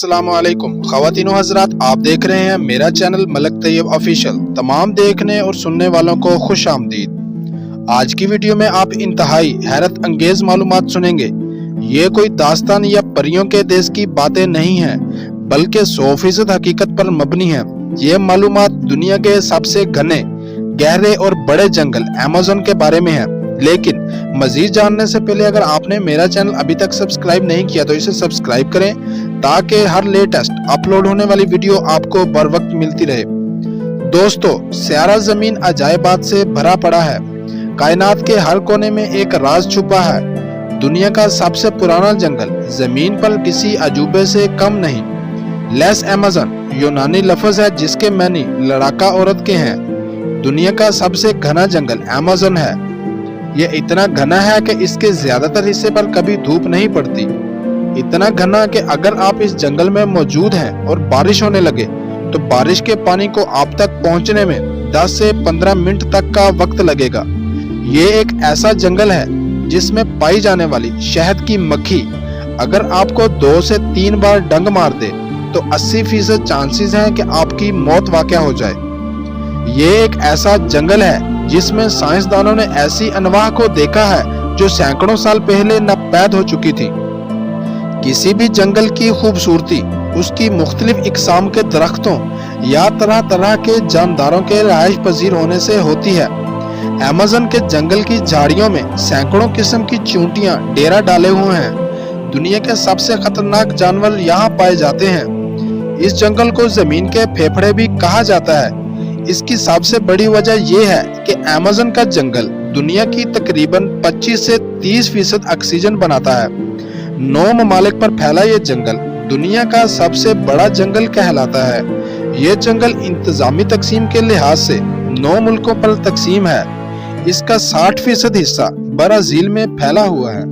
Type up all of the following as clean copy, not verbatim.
अस्सलामुअलैकुम ख़वातीन व हज़रात, आप देख रहे हैं मेरा चैनल मलक तैयब ऑफिशियल। तमाम देखने और सुनने वालों को खुश आमदीद। आज की वीडियो में आप इंतहाई हैरत अंगेज मालूमात सुनेंगे। ये कोई दास्तान या परियों के देश की बातें नहीं हैं, बल्कि 100% हकीकत पर मबनी है। ये मालूमात दुनिया के सबसे घने, गहरे और बड़े जंगल अमेज़न के बारे में है। लेकिन मजीद जानने से पहले अगर आपने मेरा चैनल अभी तक सब्सक्राइब नहीं किया तो इसे सब्सक्राइब करें, ताकि हर लेटेस्ट अपलोड होने वाली वीडियो आपको बर वक्त मिलती रहे। दोस्तों, सारा जमीन अजायबात से भरा पड़ा है। कायनात के हर कोने में एक राज छुपा है। दुनिया का सबसे पुराना जंगल जमीन पर किसी अजूबे से कम नहीं। लेस अमेज़न यूनानी लफ्ज है जिसके मानी लड़ाका औरत के हैं। दुनिया का सबसे घना जंगल अमेज़न है। ये इतना घना है कि इसके ज्यादातर हिस्से पर कभी धूप नहीं पड़ती। इतना घना कि अगर आप इस जंगल में मौजूद हैं और बारिश होने लगे तो बारिश के पानी को आप तक पहुंचने में 10 से 15 मिनट तक का वक्त लगेगा। ये एक ऐसा जंगल है जिसमें पाई जाने वाली शहद की मक्खी अगर आपको 2 से 3 बार डंग मार दे तो 80% चांसेस हैं कि आपकी मौत वाक़या हो जाए। ये एक ऐसा जंगल है जिसमें साइंसदानों ने ऐसी अनवाह को देखा है जो सैकड़ों साल पहले नापैद हो चुकी थी। किसी भी जंगल की खूबसूरती उसकी मुख्तलिफ इकसाम के दरख्तों या तरह तरह के जानदारों के रहायश पजीर होने से होती है। अमेज़न के जंगल की झाड़ियों में सैकड़ों किस्म की चींटियां डेरा डाले हुए हैं। दुनिया के सबसे खतरनाक जानवर यहाँ पाए जाते हैं। इस जंगल को जमीन के फेफड़े भी कहा जाता है। इसकी सबसे बड़ी वजह यह है कि अमेज़न का जंगल दुनिया की तकरीबन 25 से 30% ऑक्सीजन बनाता है। 9 ममालिक पर फैला ये जंगल दुनिया का सबसे बड़ा जंगल कहलाता है। ये जंगल इंतजामी तकसीम के लिहाज से 9 मुल्कों पर तकसीम है। इसका 60% हिस्सा ब्राजील में फैला हुआ है।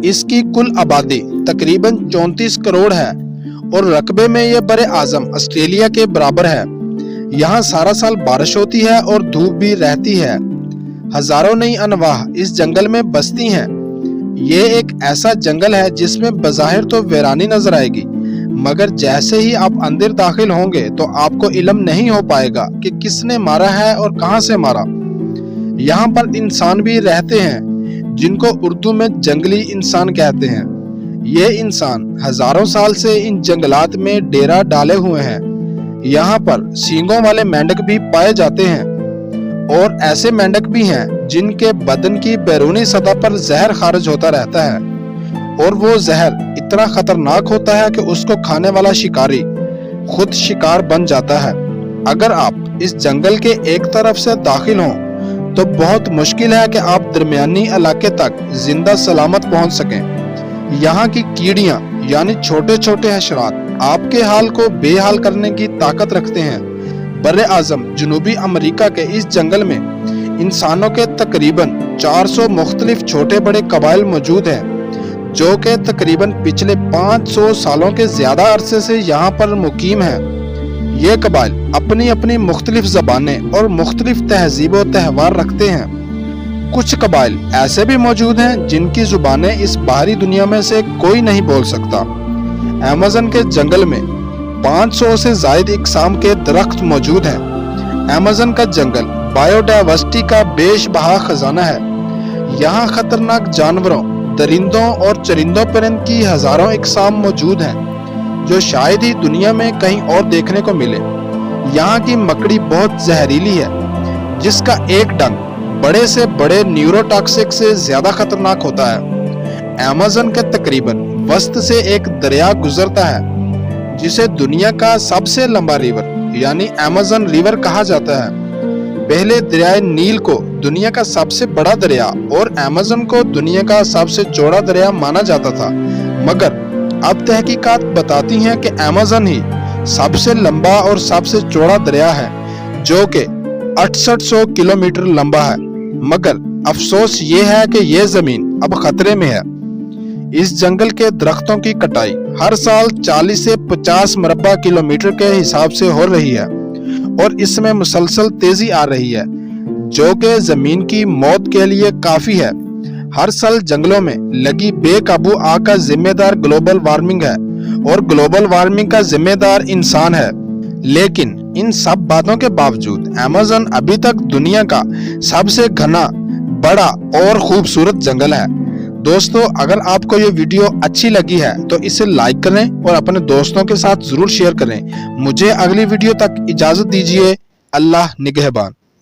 इसकी कुल आबादी तकरीबन 34 करोड़ है और रकबे में यह बड़े आजम ऑस्ट्रेलिया के बराबर है। यहाँ सारा साल बारिश होती है और धूप भी रहती है। हजारों नई अनवाह इस जंगल में बसती हैं। ये एक ऐसा जंगल है जिसमें बज़ाहिर तो वीरानी नजर आएगी, मगर जैसे ही आप अंदर दाखिल होंगे तो आपको इल्म नहीं हो पाएगा कि किसने मारा है और कहां से मारा। यहाँ पर इंसान भी रहते हैं जिनको उर्दू में जंगली इंसान कहते हैं। ये इंसान हजारों साल से इन जंगलात में डेरा डाले हुए हैं। यहाँ पर सींगों वाले मेंढक भी पाए जाते हैं और ऐसे मेंढक भी हैं जिनके बदन की बैरूनी सतह पर जहर खारिज होता रहता है और वो जहर इतना खतरनाक होता है कि उसको खाने वाला शिकारी खुद शिकार बन जाता है। अगर आप इस जंगल के एक तरफ से दाखिल हों तो बहुत मुश्किल है कि आप दरमियानी इलाके तक जिंदा सलामत पहुंच सकें। यहाँ की कीड़ियां यानी छोटे छोटे हशरात आपके हाल को बेहाल करने की ताकत रखते हैं। बर्रे आजम जनूबी अमेरिका के इस जंगल में इंसानों के तकरीबन 400 मुख्तलिफ छोटे बड़े कबाइल मौजूद हैं, जो कि तकरीबन पिछले 500 सालों के ज्यादा अरसे से यहाँ पर मुकीम हैं। ये कबाइल अपनी अपनी मुख्तलिफ ज़बानें और मुख्तलिफ तहजीब व त्यौहार रखते हैं। कुछ कबाइल ऐसे भी मौजूद हैं जिनकी जुबानें इस बाहरी दुनिया में से कोई नहीं बोल सकता। अमेज़न के जंगल में 500 से ज्यादा इकसाम के दरख्त मौजूद हैं। अमेज़न का जंगल बायोडाइवर्सिटी का बेशबहा खजाना है। यहाँ खतरनाक जानवरों, दरिंदों और चरिंदों परिंद की हजारों इकसाम मौजूद हैं जो शायद ही दुनिया में कहीं और देखने को मिले। यहाँ की मकड़ी बहुत जहरीली है जिसका एक डंक बड़े से बड़े न्यूरोटॉक्सिक से ज्यादा खतरनाक होता है। अमेज़न के तकरीबन वस्त से एक दरिया गुजरता है जिसे दुनिया का सबसे लंबा रिवर यानी अमेज़न रिवर कहा जाता है। पहले दरियाए नील को दुनिया का सबसे बड़ा दरिया और अमेज़न को दुनिया का सबसे चौड़ा दरिया माना जाता था, मगर अब तहकीकात बताती हैं कि अमेज़न ही सबसे लंबा और सबसे चौड़ा दरिया है जो कि 6800 किलोमीटर लंबा है। मगर अफसोस ये है कि ये जमीन अब खतरे में है। इस जंगल के दरख्तों की कटाई हर साल 40 से 50 मरबा किलोमीटर के हिसाब से हो रही है और इसमें मुसलसल तेजी आ रही है, जो कि जमीन की मौत के लिए काफी है। हर साल जंगलों में लगी बेकाबू आग का जिम्मेदार ग्लोबल वार्मिंग है اور گلوبل وارمنگ کا ذمہ دار انسان ہے۔ لیکن ان سب باتوں کے باوجود ایمیزون ابھی تک دنیا کا سب سے گھنا، بڑا اور خوبصورت جنگل ہے۔ دوستو، اگر آپ کو یہ ویڈیو اچھی لگی ہے تو اسے لائک کریں اور اپنے دوستوں کے ساتھ ضرور شیئر کریں۔ مجھے اگلی ویڈیو تک اجازت دیجیے۔ اللہ نگہبان۔